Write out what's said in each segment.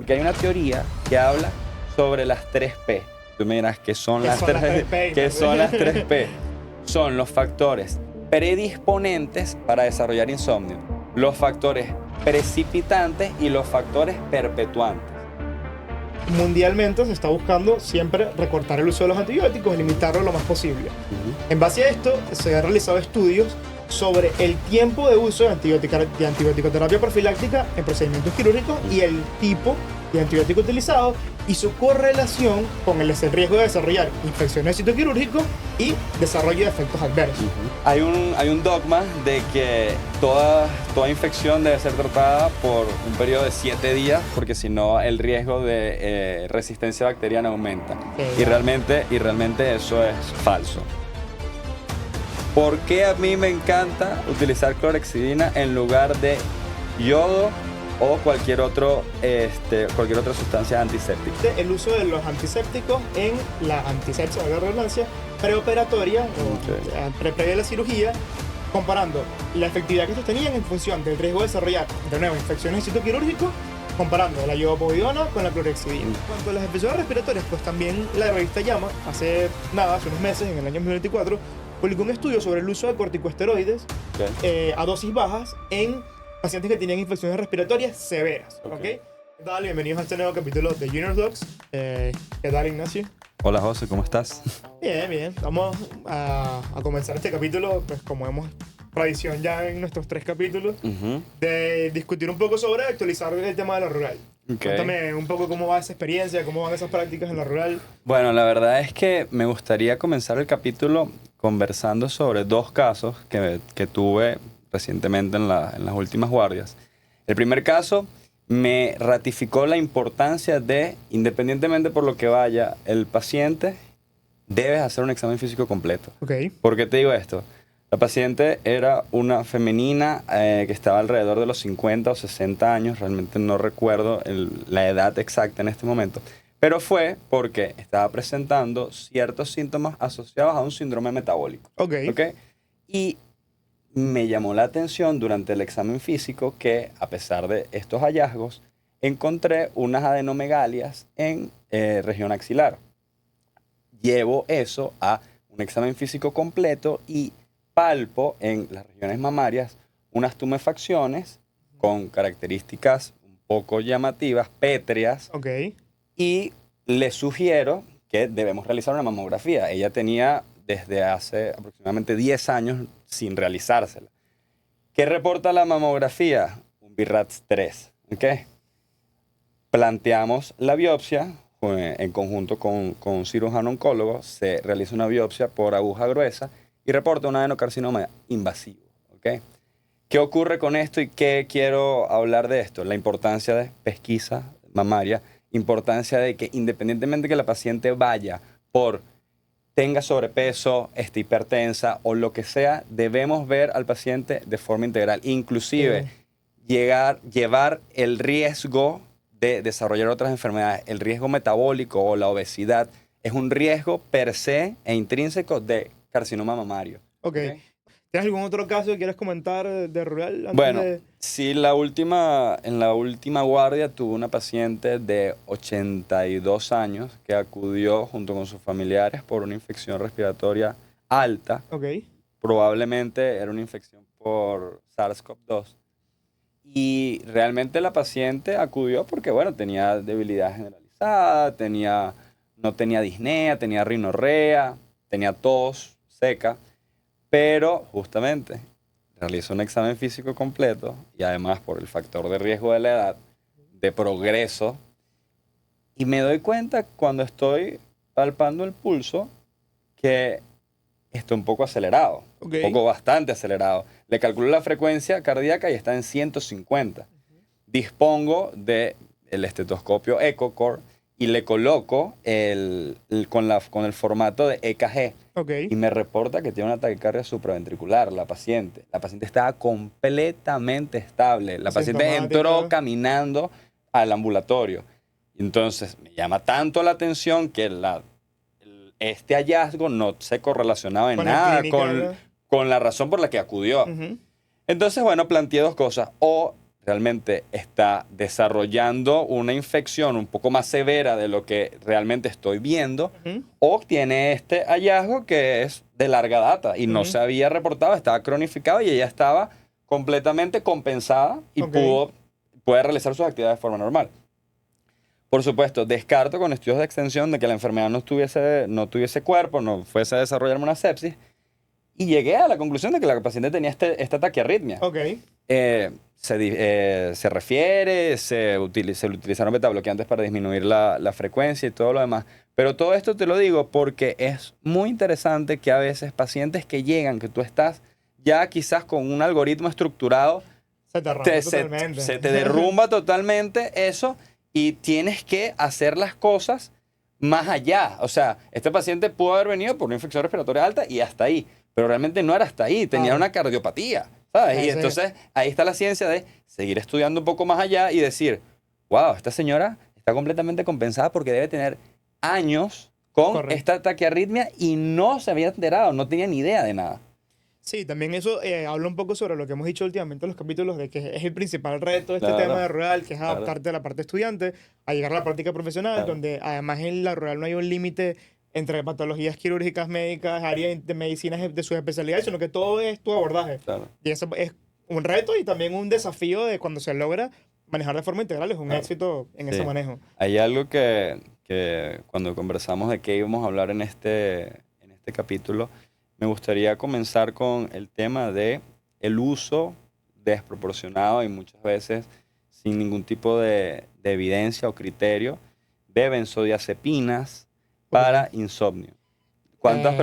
Porque hay una teoría que habla sobre las 3P. Tú me dirás, ¿qué son las 3P? ¿Qué son las 3P? Son los factores predisponentes para desarrollar insomnio, los factores precipitantes y los factores perpetuantes. Mundialmente se está buscando siempre recortar el uso de los antibióticos y limitarlo lo más posible. En base a esto, se han realizado estudios sobre el tiempo de uso de antibiótico-terapia profiláctica en procedimientos quirúrgicos y el tipo de antibiótico utilizado y su correlación con el riesgo de desarrollar infecciones de sitio quirúrgico y desarrollo de efectos adversos. Hay un dogma de que toda infección debe ser tratada por un periodo de 7 días, porque si no el riesgo de resistencia bacteriana aumenta. Y realmente eso es falso. ¿Por qué a mí me encanta utilizar clorhexidina en lugar de yodo o cualquier otra sustancia antiséptica? El uso de los antisépticos en la antisepsia, de la redundancia, preoperatoria previa a la cirugía, comparando la efectividad que estos tenían en función del riesgo de desarrollar, de nuevo, infecciones de sitio quirúrgico, comparando la iodopovidona con la clorhexidina. En cuanto a las infecciones respiratorias, pues también la revista JAMA, hace unos meses, en el año 2024, publicó un estudio sobre el uso de corticosteroides a dosis bajas en pacientes que tenían infecciones respiratorias severas. ¿Okay? ¿Qué tal? Bienvenidos a este nuevo capítulo de Junior Docs. ¿Qué tal, Ignacio? Hola, José, ¿cómo estás? Bien, bien. Vamos a comenzar este capítulo, pues como hemos tradición ya en nuestros 3 capítulos, de discutir un poco sobre actualizar el tema de lo rural. Cuéntame un poco cómo va esa experiencia, cómo van esas prácticas en lo rural. Bueno, la verdad es que me gustaría comenzar el capítulo conversando sobre 2 casos que tuve recientemente en las últimas guardias. El primer caso me ratificó la importancia de, independientemente por lo que vaya, el paciente debe hacer un examen físico completo. ¿Por qué te digo esto? La paciente era una femenina que estaba alrededor de los 50 o 60 años, realmente no recuerdo la edad exacta en este momento, pero fue porque estaba presentando ciertos síntomas asociados a un síndrome metabólico. Y me llamó la atención durante el examen físico que, a pesar de estos hallazgos, encontré unas adenomegalias en región axilar. Llevo eso a un examen físico completo y palpo en las regiones mamarias unas tumefacciones con características un poco llamativas, pétreas, y le sugiero que debemos realizar una mamografía. Ella tenía desde hace aproximadamente 10 años sin realizársela. ¿Qué reporta la mamografía? Un BIRATS 3. Planteamos la biopsia en conjunto con un cirujano oncólogo, se realiza una biopsia por aguja gruesa y reporta un adenocarcinoma invasivo. ¿Qué ocurre con esto y qué quiero hablar de esto? La importancia de pesquisa mamaria, importancia de que independientemente que la paciente tenga sobrepeso, esté hipertensa o lo que sea, debemos ver al paciente de forma integral. Inclusive, llevar el riesgo de desarrollar otras enfermedades. El riesgo metabólico o la obesidad es un riesgo per se e intrínseco de carcinoma mamario. ¿Tienes algún otro caso que quieras comentar de rural? Sí, en la última guardia tuve una paciente de 82 años que acudió junto con sus familiares por una infección respiratoria alta. Probablemente era una infección por SARS-CoV-2. Y realmente la paciente acudió porque, tenía debilidad generalizada, no tenía disnea, tenía rinorrea, tenía tos seca. Pero justamente realizó un examen físico completo y además por el factor de riesgo de la edad, de progreso, y me doy cuenta cuando estoy palpando el pulso que está un poco acelerado, un poco bastante acelerado. Le calculo la frecuencia cardíaca y está en 150. Dispongo del estetoscopio EcoCore y le coloco con el formato de EKG. Y me reporta que tiene una taquicardia supraventricular la paciente. La paciente estaba completamente estable. La paciente entró caminando al ambulatorio. Entonces me llama tanto la atención que este hallazgo no se correlacionaba en nada con la razón por la que acudió. Entonces, planteé 2 cosas. O realmente está desarrollando una infección un poco más severa de lo que realmente estoy viendo, o tiene este hallazgo que es de larga data y no se había reportado, estaba cronificado y ella estaba completamente compensada y puede realizar sus actividades de forma normal. Por supuesto, descarto con estudios de extensión de que la enfermedad no tuviese cuerpo, no fuese a desarrollarme una sepsis, y llegué a la conclusión de que la paciente tenía esta taquiarritmia. Se refiere, se utilizaron betabloqueantes para disminuir la frecuencia y todo lo demás. Pero todo esto te lo digo porque es muy interesante que a veces pacientes que llegan, que tú estás ya quizás con un algoritmo estructurado, se te derrumba totalmente eso y tienes que hacer las cosas más allá. O sea, este paciente pudo haber venido por una infección respiratoria alta y hasta ahí. Pero realmente no era hasta ahí, tenía una cardiopatía, ¿sabes? Y entonces ahí está la ciencia de seguir estudiando un poco más allá y decir, wow, esta señora está completamente compensada porque debe tener años con esta taquiarritmia y no se había enterado, no tenía ni idea de nada. Sí, también eso habla un poco sobre lo que hemos dicho últimamente en los capítulos, de que es el principal reto de este tema de rural, que es adaptarte a la parte estudiante, a llegar a la práctica profesional, donde además en la rural no hay un límite entre patologías quirúrgicas, médicas, áreas de medicinas de sus especialidades, sino que todo es tu abordaje. Y eso es un reto y también un desafío de cuando se logra manejar de forma integral, es un éxito en ese manejo. Hay algo que cuando conversamos de qué íbamos a hablar en este capítulo, me gustaría comenzar con el tema de el uso desproporcionado y muchas veces sin ningún tipo de evidencia o criterio de benzodiazepinas para insomnio. ¿Cuántas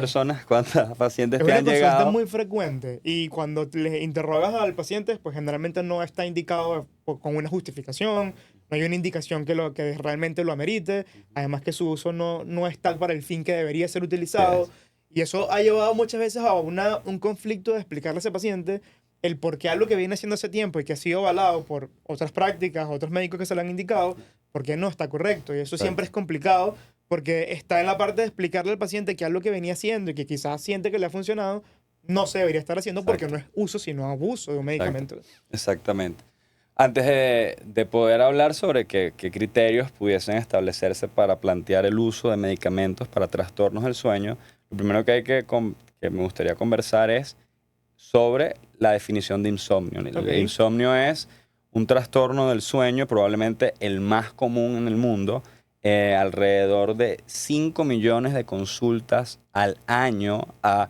pacientes te han llegado? Es una consulta muy frecuente y cuando le interrogas al paciente, pues generalmente no está indicado con una justificación, no hay una indicación que realmente lo amerite, además que su uso no es tal para el fin que debería ser utilizado. Y eso ha llevado muchas veces a un conflicto de explicarle a ese paciente el por qué algo que viene haciendo hace tiempo y que ha sido avalado por otras prácticas, otros médicos que se lo han indicado, por qué no está correcto. Y eso siempre es complicado porque está en la parte de explicarle al paciente que algo que venía haciendo y que quizás siente que le ha funcionado, no se debería estar haciendo porque no es uso, sino abuso de un medicamento. Exactamente. Antes de poder hablar sobre qué criterios pudiesen establecerse para plantear el uso de medicamentos para trastornos del sueño, lo primero que me gustaría conversar es sobre la definición de insomnio. El insomnio es un trastorno del sueño, probablemente el más común en el mundo. Alrededor de 5 millones de consultas al año a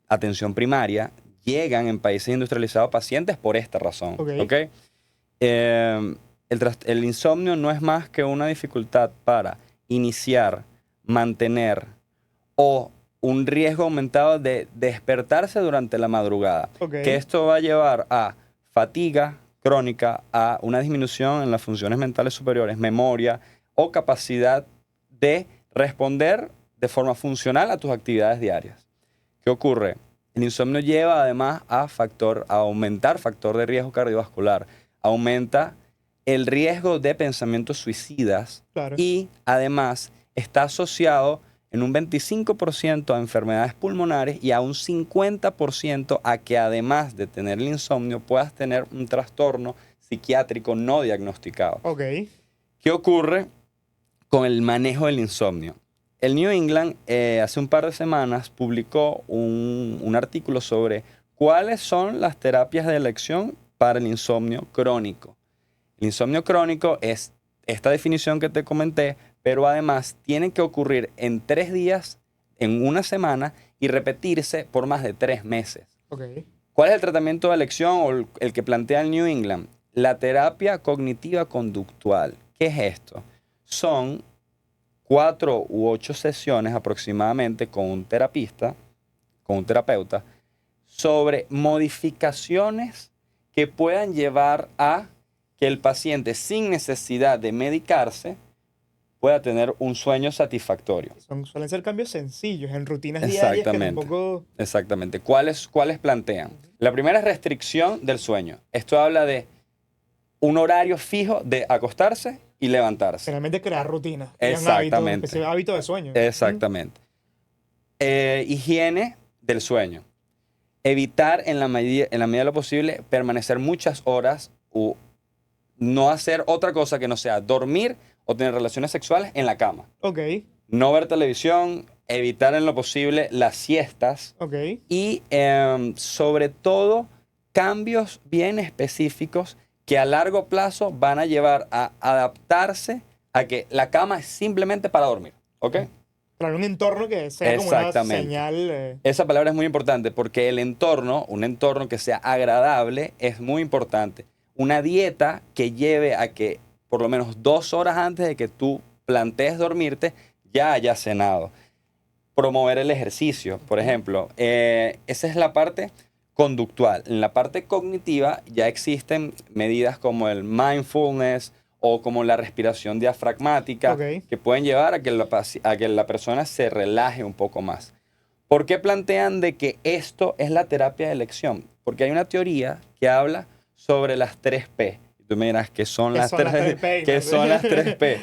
atención primaria llegan en países industrializados pacientes por esta razón. El insomnio no es más que una dificultad para iniciar, mantener o un riesgo aumentado de despertarse durante la madrugada. Que esto va a llevar a fatiga crónica, a una disminución en las funciones mentales superiores, memoria o capacidad de responder de forma funcional a tus actividades diarias. ¿Qué ocurre? El insomnio lleva además a aumentar factor de riesgo cardiovascular, aumenta el riesgo de pensamientos suicidas y además está asociado en un 25% a enfermedades pulmonares y a un 50% a que además de tener el insomnio puedas tener un trastorno psiquiátrico no diagnosticado. ¿Qué ocurre con el manejo del insomnio? El New England hace un par de semanas publicó un artículo sobre cuáles son las terapias de elección para el insomnio crónico. El insomnio crónico es esta definición que te comenté, pero además tienen que ocurrir en 3 días, en una semana y repetirse por más de 3 meses. ¿Cuál es el tratamiento de elección o el que plantea el New England? La terapia cognitiva conductual. ¿Qué es esto? Son 4 u 8 sesiones aproximadamente con un terapeuta, sobre modificaciones que puedan llevar a que el paciente, sin necesidad de medicarse, pueda tener un sueño satisfactorio. Suelen ser cambios sencillos en rutinas diarias. Exactamente. ¿Cuáles plantean? La primera es restricción del sueño. Esto habla de un horario fijo de acostarse y levantarse. Generalmente crear rutinas. Exactamente. Hábito de sueño. Exactamente. Higiene del sueño. evitar en la medida de lo posible permanecer muchas horas o no hacer otra cosa que no sea dormir o tener relaciones sexuales en la cama. Ok, No ver televisión, evitar en lo posible las siestas ok. y sobre todo cambios bien específicos que a largo plazo van a llevar a adaptarse a que la cama es simplemente para dormir. ¿Ok? Para un entorno que sea como una Exactamente. señal. Esa palabra es muy importante porque el entorno, un entorno que sea agradable, es muy importante. Una dieta que lleve a que por lo menos 2 horas antes de que tú plantees dormirte, ya hayas cenado. Promover el ejercicio, por ejemplo. Esa es la parte conductual. En la parte cognitiva ya existen medidas como el mindfulness o como la respiración diafragmática Ok. que pueden llevar a que la persona se relaje un poco más. ¿Por qué plantean de que esto es la terapia de elección? Porque hay una teoría que habla sobre las 3P. Tú me dirás, ¿qué son ¿Qué las son las 3P? ¿Qué son las 3P?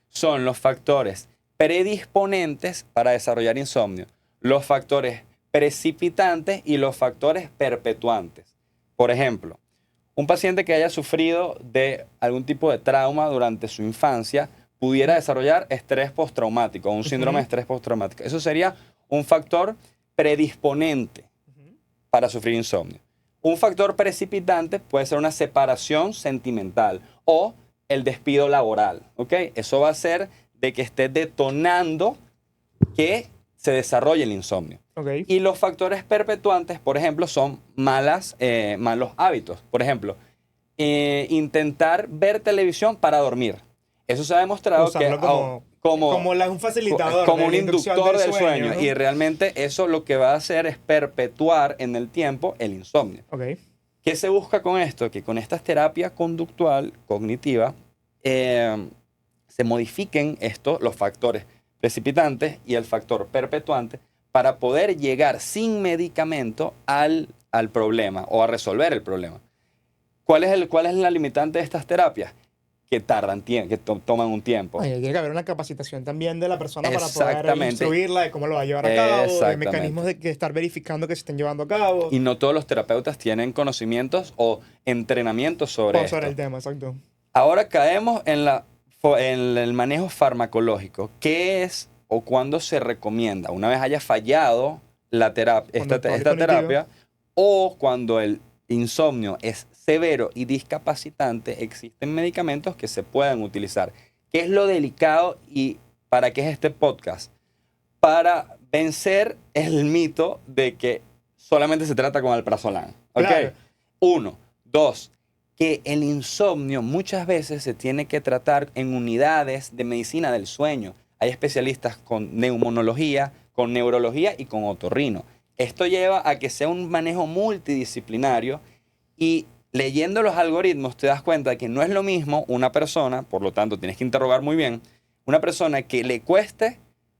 Son los factores predisponentes para desarrollar insomnio, los factores precipitantes y los factores perpetuantes. Por ejemplo, un paciente que haya sufrido de algún tipo de trauma durante su infancia pudiera desarrollar estrés postraumático, un síndrome de estrés postraumático. Eso sería un factor predisponente para sufrir insomnio. Un factor precipitante puede ser una separación sentimental o el despido laboral, ¿ok? Eso va a ser de que esté detonando que se desarrolle el insomnio. Ok. Y los factores perpetuantes, por ejemplo, son malos hábitos. Por ejemplo, intentar ver televisión para dormir. Eso se ha demostrado Usarlo como un facilitador. como de un la inducción inductor del sueño. ¿no? Y realmente eso lo que va a hacer es perpetuar en el tiempo el insomnio. Ok. ¿Qué se busca con esto? Que con esta terapia conductual, cognitiva, se modifiquen los factores precipitantes y el factor perpetuante para poder llegar sin medicamento al problema o a resolver el problema. ¿Cuál es la limitante de estas terapias? Que tardan tiempo, que toman un tiempo. Oye, tiene que haber una capacitación también de la persona para poder Exactamente. instruirla de cómo lo va a llevar a cabo, de Exactamente. mecanismos de que estar verificando que se estén llevando a cabo. Y no todos los terapeutas tienen conocimientos o entrenamientos sobre esto. Sobre el tema, exacto. Ahora caemos en el manejo farmacológico. ¿Qué es o cuándo se recomienda? Una vez haya fallado esta terapia o cuando el insomnio es severo y discapacitante, existen medicamentos que se pueden utilizar. ¿Qué es lo delicado y para qué es este podcast? Para vencer el mito de que solamente se trata con alprazolam. ¿Ok? Claro. 1. 2. Que el insomnio muchas veces se tiene que tratar en unidades de medicina del sueño. Hay especialistas con neumonología, con neurología y con otorrino. Esto lleva a que sea un manejo multidisciplinario y leyendo los algoritmos te das cuenta de que no es lo mismo una persona, por lo tanto tienes que interrogar muy bien, una persona que le cueste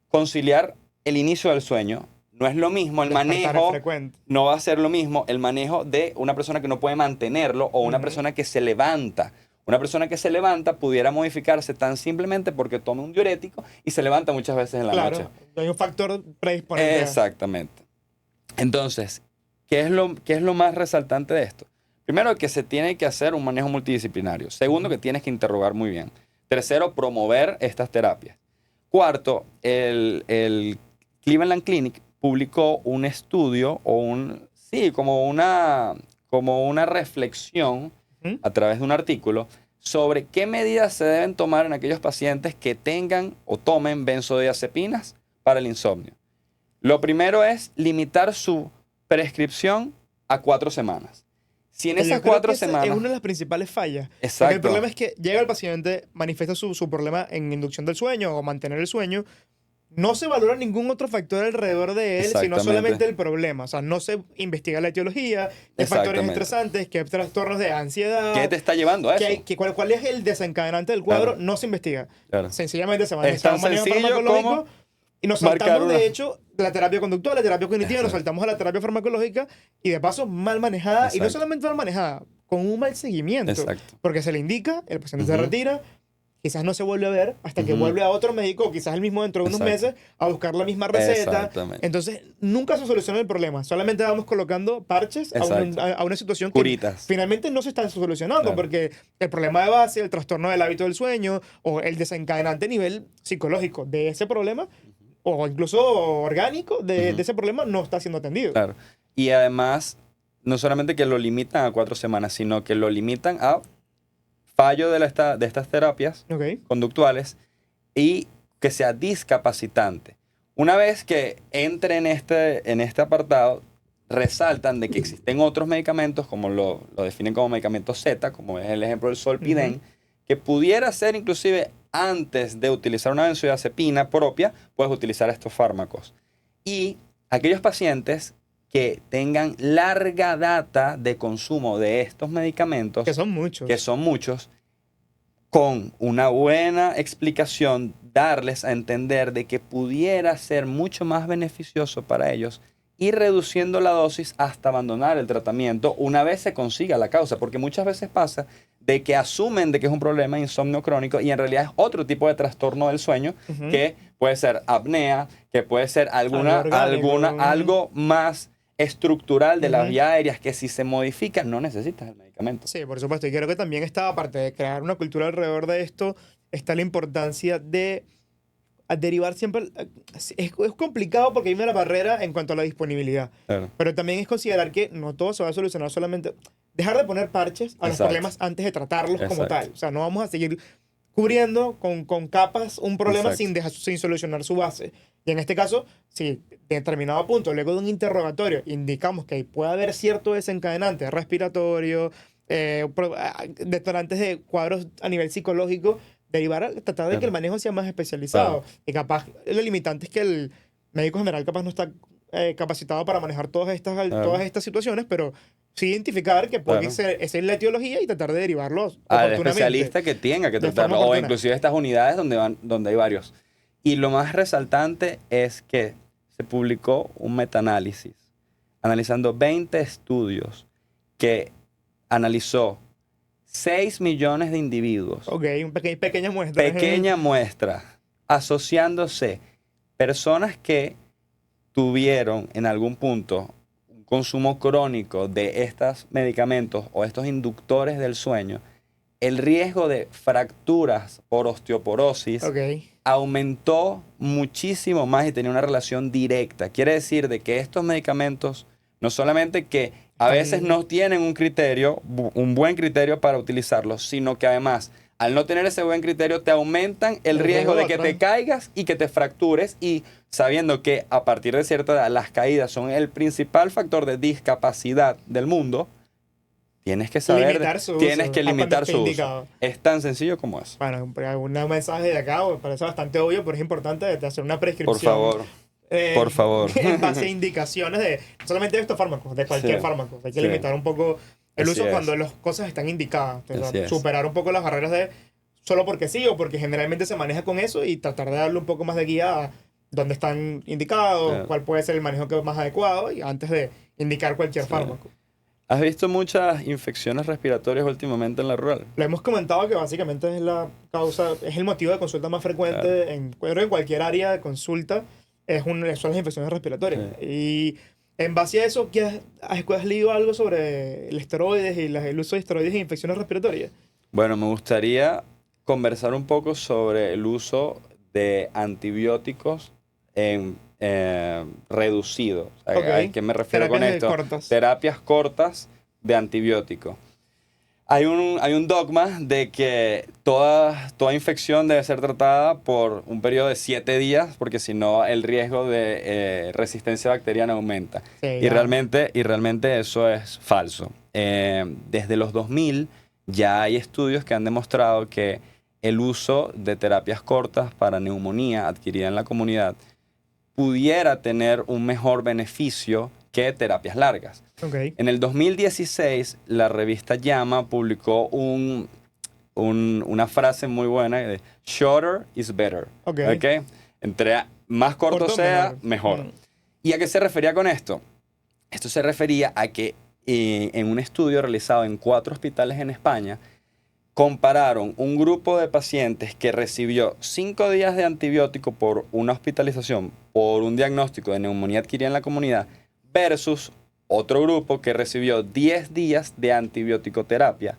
conciliar el inicio del sueño. No es lo mismo el manejo, no va a ser lo mismo el manejo de una persona que no puede mantenerlo o una persona que se levanta. Una persona que se levanta pudiera modificarse tan simplemente porque toma un diurético y se levanta muchas veces en la noche. Claro, hay un factor predisponente. Exactamente. Entonces, ¿qué es lo más resaltante de esto? Primero, que se tiene que hacer un manejo multidisciplinario. Segundo, que tienes que interrogar muy bien. Tercero, promover estas terapias. Cuarto, el Cleveland Clinic publicó un estudio como una reflexión a través de un artículo sobre qué medidas se deben tomar en aquellos pacientes que tengan o tomen benzodiazepinas para el insomnio. Lo primero es limitar su prescripción a 4 semanas. Si en esas 4 semanas... Es una de las principales fallas. Exacto. Porque el problema es que llega el paciente, manifiesta su problema en inducción del sueño o mantener el sueño. No se valora ningún otro factor alrededor de él, sino solamente el problema. O sea, no se investiga la etiología, qué factores estresantes, qué trastornos de ansiedad. ¿Qué te está llevando a eso? ¿Cuál es el desencadenante del cuadro? Claro. No se investiga. Claro. Sencillamente se maneja un manejo farmacológico. Y nos saltamos, de hecho, la terapia conductual, la terapia cognitiva, nos saltamos a la terapia farmacológica y de paso mal manejada. Exacto. Y no solamente mal manejada, con un mal seguimiento. Exacto. Porque se le indica, el paciente se retira, quizás no se vuelve a ver hasta que vuelve a otro médico, o quizás el mismo dentro de unos meses, a buscar la misma receta. Entonces, nunca se soluciona el problema. Solamente vamos colocando parches a una situación Curitas. que finalmente no se está solucionando, porque el problema de base, el trastorno del hábito del sueño o el desencadenante a nivel psicológico de ese problema, o incluso orgánico de ese problema, no está siendo atendido. Claro. Y además, no solamente que lo limitan a 4 semanas, sino que lo limitan a fallo de estas terapias conductuales y que sea discapacitante. Una vez que entre en este apartado, resaltan de que existen otros medicamentos, como lo definen como medicamentos Z, como es el ejemplo del Zolpidem, que pudiera ser inclusive antes de utilizar una benzodiazepina propia, puedes utilizar estos fármacos. Y aquellos pacientes que tengan larga data de consumo de estos medicamentos, que son muchos, con una buena explicación, darles a entender de que pudiera ser mucho más beneficioso para ellos ir reduciendo la dosis hasta abandonar el tratamiento una vez se consiga la causa, porque muchas veces pasa de que asumen de que es un problema de insomnio crónico y en realidad es otro tipo de trastorno del sueño que puede ser apnea, que puede ser algo más estructural de las vías aéreas que si se modifica no necesitas el medicamento. Sí, por supuesto. Y creo que también está, aparte de crear una cultura alrededor de esto, está la importancia de derivar siempre. Es complicado porque hay una barrera en cuanto a la disponibilidad. Claro. Pero también es considerar que no todo se va a solucionar solamente. Dejar de poner parches a los problemas antes de tratarlos como tal. O sea, no vamos a seguir cubriendo con capas un problema sin solucionar su base. Y en este caso, si de determinado punto, luego de un interrogatorio, indicamos que puede haber cierto desencadenante respiratorio, detonantes de cuadros a nivel psicológico, tratar de que el manejo sea más especializado. Y capaz, el limitante es que el médico general capaz no está capacitado para manejar todas estas situaciones, pero sí identificar que puede ser, esa es la etiología y tratar de derivarlo al especialista que tenga que tratarlo, o inclusive estas unidades donde hay varios. Y lo más resaltante es que se publicó un metaanálisis analizando 20 estudios que analizó 6 millones de individuos. Ok, pequeña muestra. Pequeña muestra, asociándose personas que tuvieron en algún punto un consumo crónico de estos medicamentos o estos inductores del sueño, el riesgo de fracturas por osteoporosis aumentó muchísimo más y tenía una relación directa. Quiere decir de que estos medicamentos no solamente que a veces no tienen un buen criterio para utilizarlos, sino que además, al no tener ese buen criterio, te aumentan el riesgo de que te caigas y que te fractures, y sabiendo que a partir de cierta edad las caídas son el principal factor de discapacidad del mundo, tienes que saber, tienes que limitar su uso. Es tan sencillo como eso. Bueno, un mensaje de acá, me parece bastante obvio, pero es importante hacer una prescripción. Por favor. En base a indicaciones no solamente de estos fármacos, de cualquier fármaco. Hay que limitar un poco el uso cuando las cosas están indicadas. Superar un poco las barreras de solo porque sí o porque generalmente se maneja con eso y tratar de darle un poco más de guía a dónde están indicados, cuál puede ser el manejo más adecuado y antes de indicar cualquier fármaco. ¿Has visto muchas infecciones respiratorias últimamente en la rural? Lo hemos comentado que básicamente es la causa, es el motivo de consulta más frecuente en cualquier área de consulta, son las infecciones respiratorias. Y en base a eso, ¿has leído algo sobre el esteroides y el uso de esteroides en infecciones respiratorias? Bueno, me gustaría conversar un poco sobre el uso de antibióticos reducido. ¿A qué me refiero con esto? Terapias cortas de antibiótico. Hay un dogma de que toda infección debe ser tratada por un periodo de 7 días, porque si no el riesgo de resistencia bacteriana aumenta. Y realmente eso es falso. Desde los 2000 ya hay estudios que han demostrado que el uso de terapias cortas para neumonía adquirida en la comunidad pudiera tener un mejor beneficio que terapias largas. En el 2016, la revista JAMA publicó una frase muy buena de shorter is better. Entre más corto sea, mejor. ¿Y a qué se refería con esto? Esto se refería a que en un estudio realizado en 4 hospitales en España, compararon un grupo de pacientes que recibió 5 días de antibiótico por una hospitalización por un diagnóstico de neumonía adquirida en la comunidad versus otro grupo que recibió 10 días de antibiótico-terapia.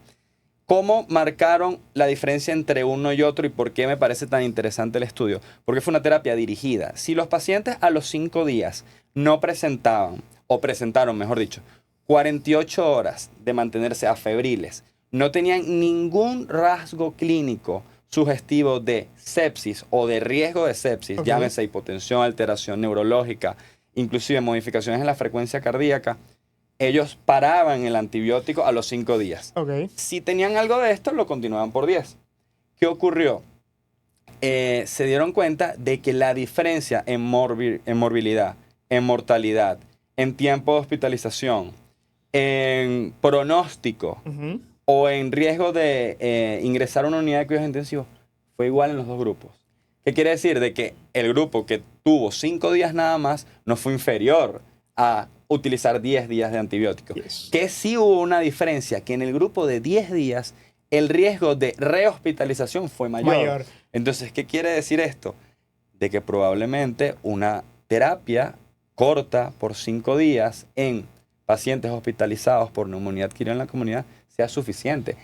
¿Cómo marcaron la diferencia entre uno y otro y por qué me parece tan interesante el estudio? Porque fue una terapia dirigida. Si los pacientes a los 5 días no presentaban, o presentaron, mejor dicho, 48 horas de mantenerse afebriles, no tenían ningún rasgo clínico sugestivo de sepsis o de riesgo de sepsis, llámese hipotensión, alteración neurológica, inclusive modificaciones en la frecuencia cardíaca, ellos paraban el antibiótico a los 5 días. Si tenían algo de esto, lo continuaban por 10. ¿Qué ocurrió? Se dieron cuenta de que la diferencia en morbilidad, en mortalidad, en tiempo de hospitalización, en pronóstico o en riesgo de ingresar a una unidad de cuidados intensivos fue igual en los dos grupos. ¿Qué quiere decir? De que el grupo que tuvo 5 días nada más no fue inferior a utilizar 10 días de antibiótico. Que sí hubo una diferencia, que en el grupo de 10 días el riesgo de rehospitalización fue mayor. Entonces, ¿qué quiere decir esto? De que probablemente una terapia corta por 5 días en pacientes hospitalizados por neumonía adquirida en la comunidad sea suficiente.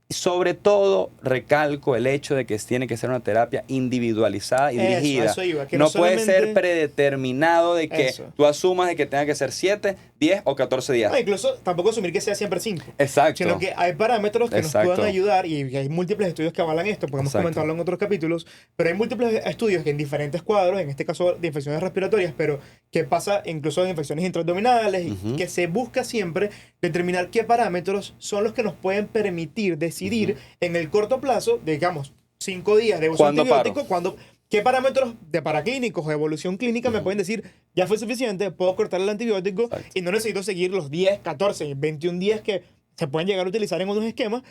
Sobre todo, recalco el hecho de que tiene que ser una terapia individualizada y dirigida. Eso iba, que no puede ser predeterminado de que tú asumas de que tenga que ser 7, 10 o 14 días. No, incluso tampoco asumir que sea siempre 5. Exacto. Sino que hay parámetros que nos puedan ayudar y hay múltiples estudios que avalan esto. Podemos comentarlo en otros capítulos. Pero hay múltiples estudios que en diferentes cuadros, en este caso de infecciones respiratorias, pero que pasa incluso en infecciones intraabdominales, y que se busca siempre determinar qué parámetros son los que nos pueden permitir decidir en el corto plazo, digamos, 5 días de uso antibiótico, ¿qué parámetros de paraclínicos o evolución clínica me pueden decir, ya fue suficiente, puedo cortar el antibiótico y no necesito seguir los 10, 14, 21 días que se pueden llegar a utilizar en otros esquemas?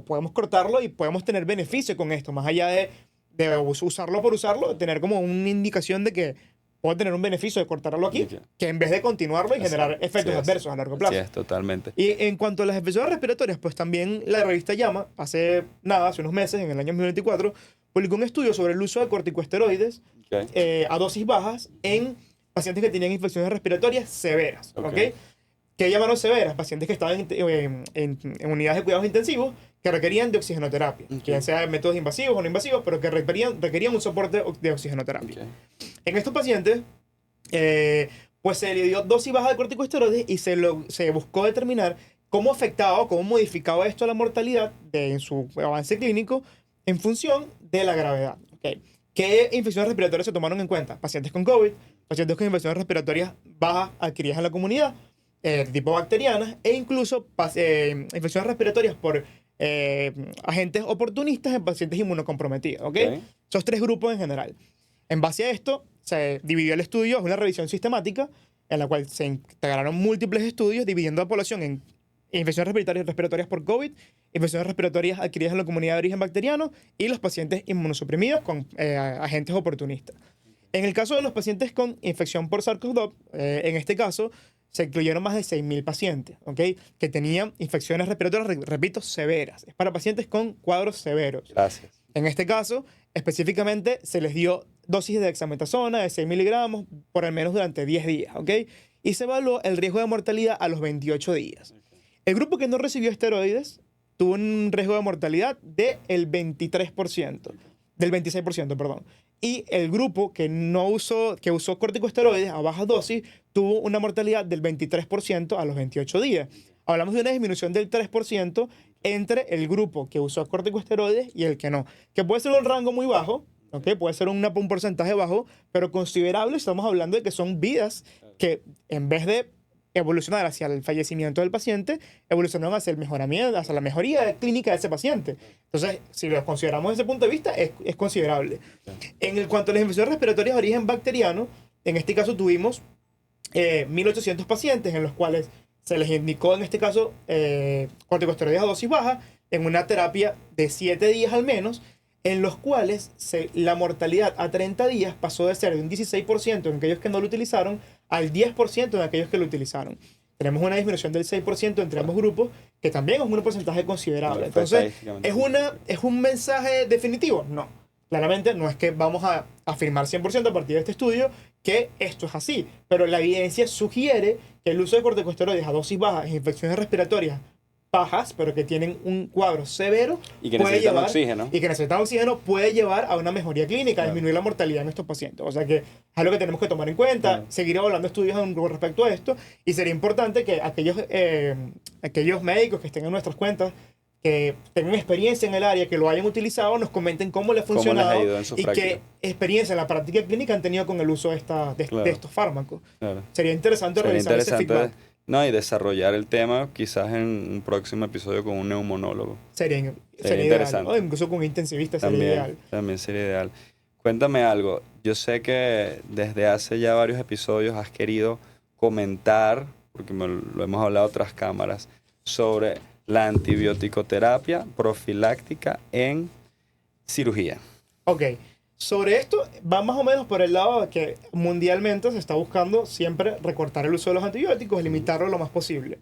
Podemos cortarlo y podemos tener beneficio con esto, más allá de usarlo por usarlo, tener como una indicación de que puedo tener un beneficio de cortarlo aquí, que en vez de continuarlo y generar efectos adversos a largo plazo. Sí, es, totalmente. Y en cuanto a las infecciones respiratorias, pues también la revista JAMA, hace unos meses, en el año 2024, publicó un estudio sobre el uso de corticosteroides a dosis bajas en pacientes que tenían infecciones respiratorias severas. ¿Qué llamaron severas? Pacientes que estaban en unidades de cuidados intensivos que requerían de oxigenoterapia, ya sea métodos invasivos o no invasivos, pero que requerían un soporte de oxigenoterapia. En estos pacientes, pues se le dio dosis baja de corticosteroides y se buscó determinar cómo afectaba o cómo modificaba esto la mortalidad en su avance clínico en función de la gravedad. ¿Qué infecciones respiratorias se tomaron en cuenta? Pacientes con COVID, pacientes con infecciones respiratorias bajas adquiridas en la comunidad, tipo bacterianas, e incluso infecciones respiratorias por agentes oportunistas en pacientes inmunocomprometidos. Esos 3 grupos en general. En base a esto, se dividió el estudio, es una revisión sistemática en la cual se integraron múltiples estudios dividiendo la población en infecciones respiratorias por COVID, infecciones respiratorias adquiridas en la comunidad de origen bacteriano y los pacientes inmunosuprimidos con agentes oportunistas. En el caso de los pacientes con infección por SARS-CoV-2, en este caso, se incluyeron más de 6.000 pacientes, que tenían infecciones respiratorias, repito, severas. Es para pacientes con cuadros severos. Gracias. En este caso, específicamente, se les dio dosis de dexametasona de 6 miligramos por al menos durante 10 días, y se evaluó el riesgo de mortalidad a los 28 días. El grupo que no recibió esteroides tuvo un riesgo de mortalidad del 23%, del 26%, perdón. Y el grupo que usó corticosteroides a baja dosis tuvo una mortalidad del 23% a los 28 días. Hablamos de una disminución del 3% entre el grupo que usó corticosteroides y el que no, que puede ser un rango muy bajo, puede ser un porcentaje bajo, pero considerable. Estamos hablando de que son vidas que en vez de evolucionar hacia el fallecimiento del paciente, evolucionaron hacia el mejoramiento, hacia la mejoría clínica de ese paciente. Entonces, si lo consideramos desde ese punto de vista, es considerable. En cuanto a las infecciones respiratorias de origen bacteriano, en este caso tuvimos 1.800 pacientes en los cuales se les indicó, en este caso, corticosteroides a dosis baja en una terapia de 7 días al menos, en los cuales la mortalidad a 30 días pasó de ser de un 16% en aquellos que no lo utilizaron al 10% en aquellos que lo utilizaron. tenemos una disminución del 6% entre ambos grupos, que también es un porcentaje considerable. Entonces, ¿es un mensaje definitivo? No. Claramente no es que vamos a afirmar 100% a partir de este estudio que esto es así, pero la evidencia sugiere que el uso de corticosteroides a dosis bajas en infecciones respiratorias bajas, pero que tienen un cuadro severo y que necesitan oxígeno. Y que necesitan oxígeno puede llevar a una mejoría clínica, a disminuir la mortalidad en estos pacientes. O sea que es algo que tenemos que tomar en cuenta, seguir evaluando estudios con respecto a esto, y sería importante que aquellos médicos que estén en nuestras cuentas, que tengan experiencia en el área, que lo hayan utilizado, nos comenten cómo les ha funcionado y qué experiencia en la práctica clínica han tenido con el uso de estos fármacos. Claro. Sería interesante revisar ese feedback. No, y desarrollar el tema quizás en un próximo episodio con un neumonólogo. Sería interesante. O incluso con un intensivista sería ideal. También sería ideal. Cuéntame algo. Yo sé que desde hace ya varios episodios has querido comentar, porque lo hemos hablado tras cámaras, sobre la antibiótico-terapia profiláctica en cirugía. Ok. Sobre esto, va más o menos por el lado de que mundialmente se está buscando siempre recortar el uso de los antibióticos, limitarlo lo más posible.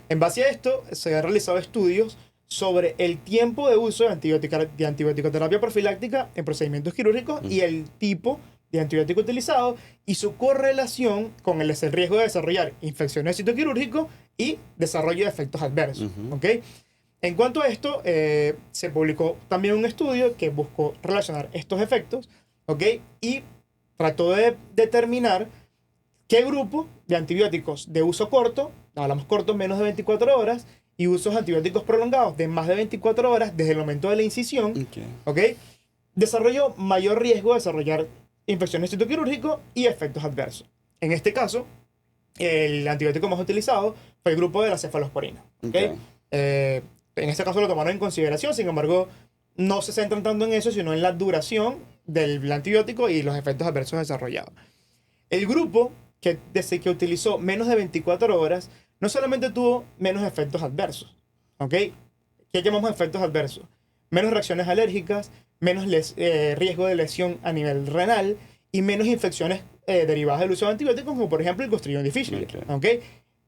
En base a esto, se han realizado estudios sobre el tiempo de uso de antibiótico-terapia profiláctica en procedimientos quirúrgicos y el tipo de antibiótico utilizado y su correlación con el riesgo de desarrollar infecciones de sitio quirúrgico y desarrollo de efectos adversos. ¿Okay? En cuanto a esto, se publicó también un estudio que buscó relacionar estos efectos, ¿ok? Y trató de determinar qué grupo de antibióticos de uso corto, hablamos corto, menos de 24 horas, y usos antibióticos prolongados de más de 24 horas desde el momento de la incisión, ¿ok? Desarrolló mayor riesgo de desarrollar infecciones de sitio quirúrgico y efectos adversos. En este caso, el antibiótico más utilizado fue el grupo de la cefalosporina, ¿ok? En este caso lo tomaron en consideración, sin embargo, no se centran tanto en eso, sino en la duración del antibiótico y los efectos adversos desarrollados. El grupo que utilizó menos de 24 horas no solamente tuvo menos efectos adversos, ¿ok? ¿Qué llamamos efectos adversos? Menos reacciones alérgicas, menos riesgo de lesión a nivel renal y menos infecciones derivadas del uso de antibióticos, como por ejemplo el Clostridium difficile, ¿ok?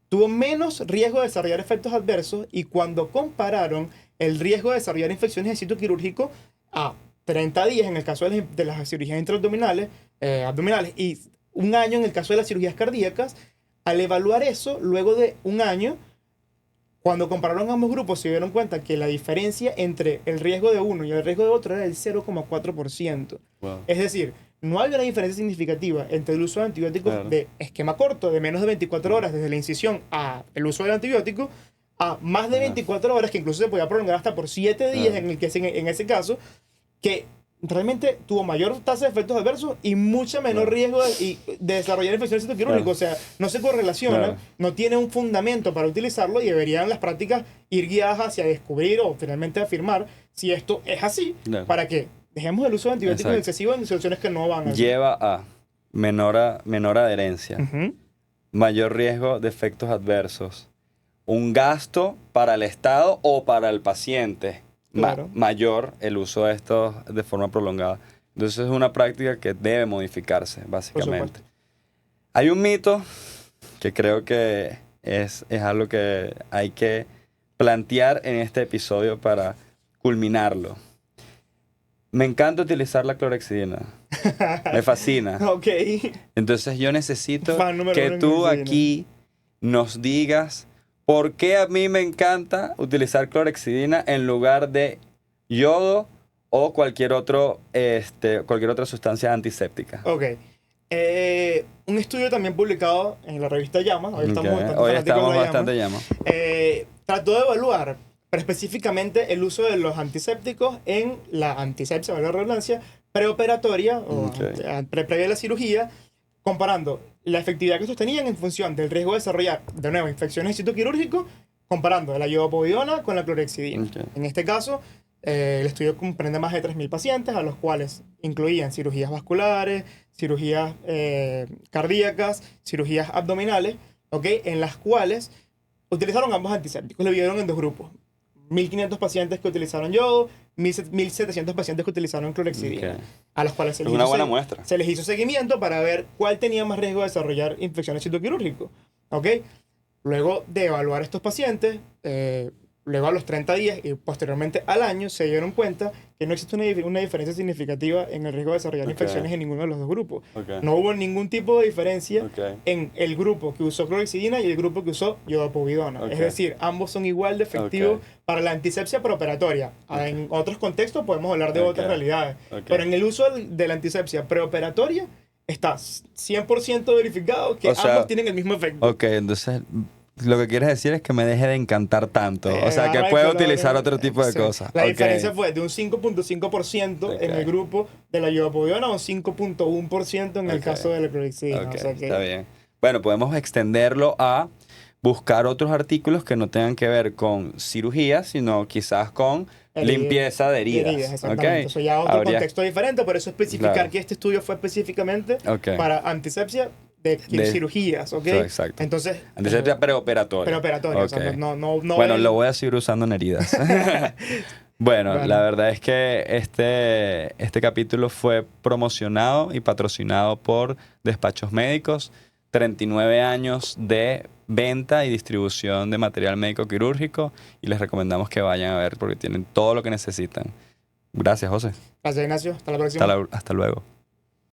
Tuvo menos riesgo de desarrollar efectos adversos y cuando compararon el riesgo de desarrollar infecciones de sitio quirúrgico a 30 días en el caso de las cirugías intraabdominales y un año en el caso de las cirugías cardíacas, al evaluar eso, luego de un año, cuando compararon ambos grupos se dieron cuenta que la diferencia entre el riesgo de uno y el riesgo de otro era del 0,4%. Wow. Es decir, no hay una diferencia significativa entre el uso de antibióticos de esquema corto, de menos de 24 horas desde la incisión a el uso del antibiótico, a más de 24 horas, que incluso se podía prolongar hasta por 7 días en ese caso, que realmente tuvo mayor tasa de efectos adversos y mucho menor riesgo de desarrollar infecciones de sitio quirúrgico. O sea, no se correlaciona, no tiene un fundamento para utilizarlo y deberían las prácticas ir guiadas hacia descubrir o finalmente afirmar si esto es así, para que dejemos el uso de antibióticos excesivos en situaciones que no van a... Lleva a menor adherencia, mayor riesgo de efectos adversos, un gasto para el Estado o para el paciente, mayor el uso de estos de forma prolongada. Entonces es una práctica que debe modificarse, básicamente. Hay un mito que creo que es algo que hay que plantear en este episodio para culminarlo. Me encanta utilizar la clorhexidina. Me fascina. Ok. Entonces yo necesito que tú aquí nos digas por qué a mí me encanta utilizar clorhexidina en lugar de yodo o cualquier otra sustancia antiséptica. Ok. Un estudio también publicado en la revista Llama. Hoy estamos bastante Llama. Trató de evaluar pero específicamente el uso de los antisépticos en la antisepsia, valga la redundancia, preoperatoria o previa a la cirugía, comparando la efectividad que estos tenían en función del riesgo de desarrollar, de nuevo, infecciones de sitio quirúrgico, comparando la iodopovidona con la clorhexidina. En este caso, el estudio comprende más de 3.000 pacientes, a los cuales incluían cirugías vasculares, cirugías cardíacas, cirugías abdominales, en las cuales utilizaron ambos antisépticos. Lo dividieron en dos grupos. 1.500 pacientes que utilizaron yodo, 1.700 pacientes que utilizaron clorhexidina, a los cuales se les hizo seguimiento para ver cuál tenía más riesgo de desarrollar infecciones de sitio quirúrgico. Luego de evaluar estos pacientes, luego a los 30 días y posteriormente al año, se dieron cuenta que no existe una diferencia significativa en el riesgo de desarrollar infecciones en ninguno de los dos grupos. No hubo ningún tipo de diferencia en el grupo que usó clorexidina y el grupo que usó iodopovidona. Es decir, ambos son igual de efectivos para la antisepsia preoperatoria. En otros contextos podemos hablar de otras realidades. Pero en el uso de la antisepsia preoperatoria está 100% verificado que ambos tienen el mismo efecto. Ok, entonces lo que quieres decir es que me deje de encantar tanto. O sea, que pueda utilizar otro tipo de cosas. La diferencia fue de un 5.5% en el grupo de la iodopovidona a un 5.1% en el caso de la clorexidina. O sea que... Está bien. Bueno, podemos extenderlo a buscar otros artículos que no tengan que ver con cirugía, sino quizás con limpieza de heridas. Exactamente. Eso ya otro contexto diferente, por eso especificar que este estudio fue específicamente para antisepsia de cirugías, ¿ok? Exacto. Entonces, antisepsia preoperatoria. Preoperatoria, o sea, bueno, lo voy a seguir usando en heridas. Bueno, la verdad es que este capítulo fue promocionado y patrocinado por Despachos Médicos, 39 años de venta y distribución de material médico quirúrgico, y les recomendamos que vayan a ver porque tienen todo lo que necesitan. Gracias, José. Gracias, Ignacio. Hasta la próxima. Hasta luego.